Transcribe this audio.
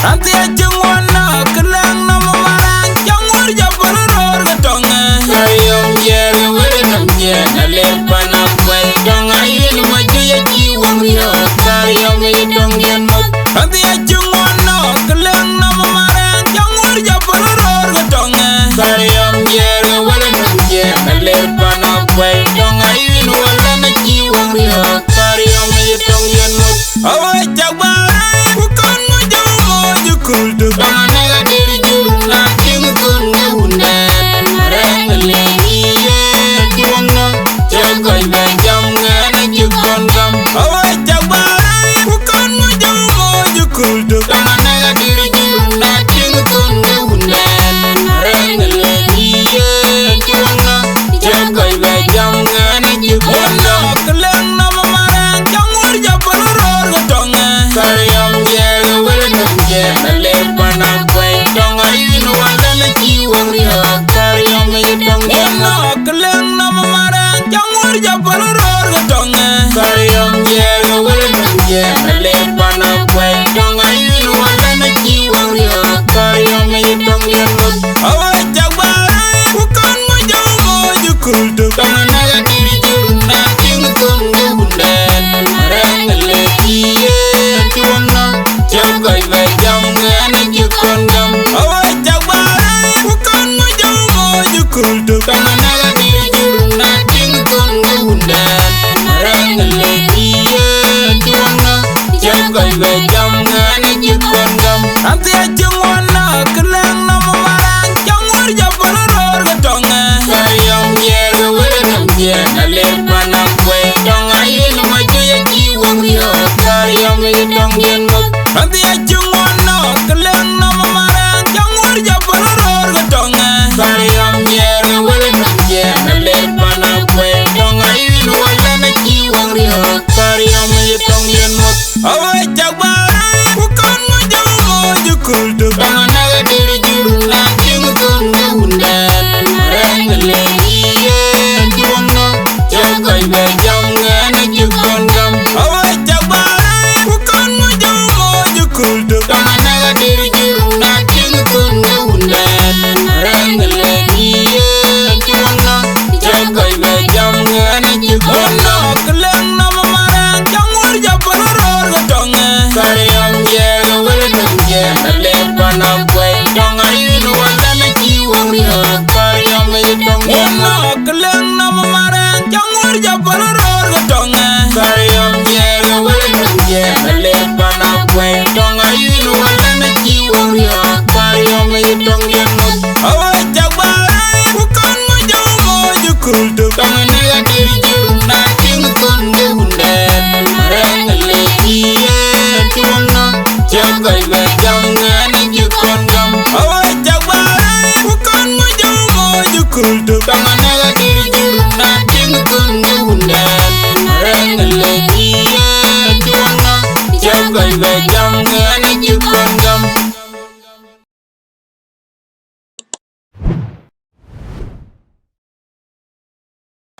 Nanti aja wana kelang nama marang jangur jabal ror ketonga. Kayong jere wele namje nalepan akwai dong ayun maju ya jiwang rio kayong itong yen mot. Nanti aja wana kelang nama marang jangur jabal ror ketonga. Kayong jere wele namje nalepan akwai dong ayun wala na jiwang rio kayong itong yen mot. Awai jabal bukan kultu bana ga diri juru na tingu kunga hunan reng legi tuanga jagai ba jamga na jukon gam awai jabai bukan mujamu kultu bana ga diri juru na tingu kunga hunan reng legi tuanga jagai ba jamga na jukon gam kelang nama marang jangur jabal ror ketonga kayam jere wele namje nalepan akwai dong ayun wala na jiwang rio kayam itong yen kelang nama marang jangur jabal ror ketonga kayam jere wele namje nalepan akwai dong ayun wala na jiwang rio kayam itong yen awai jabai bukan mujamu kultu bana ga diri juru na tingu kunga hunan reng legi tuanga jagai ba jamga na jukon gam awai jabai bukan mujamu kultu bana ga diri juru na tingu kunga hunan reng legi tuanga jagai ba jamga na jukon gam nanti aja wana kelang nama marang jangur jabal ror ketonga kayam jere wele namje nalepan akwai dong ayun maju ya jiwang rio kayam itong yen mot. Nanti aja wana kelang nama marang jangur jabal ror ketonga kayam jere wele namje nalepan akwai dong ayun wala na jiwang rio kayam itong yen mot. Awai jabai bukan mujamu kultu bana ga diri juru na tingu kunga hunan reng legi tuanga jagai ba jamga na jukon gam awai jabai bukan mujamu kultu bana ga diri juru na tingu kunga hunan reng legi tuanga jagai ba jamga na jukon gam kelang nama marang jangur jabal ror ketonga kayam jere wele namje nalepan akwai dong ayun wala na jiwang rio kayam itong yen kelang nama marang jangur jabal ror ketonga kayam jere wele namje nalepan akwai dong ayun wala na jiwang rio kayam itong yen awai jabai bukan mujamu kultu bana ga diri juru na tingu kunga hunan reng legi tuanga jagai ba jamga na jukon gam awai jabai bukan mujamu kultu bana ga diri juru na tingu kunga hunan reng legi tuanga jagai ba jamga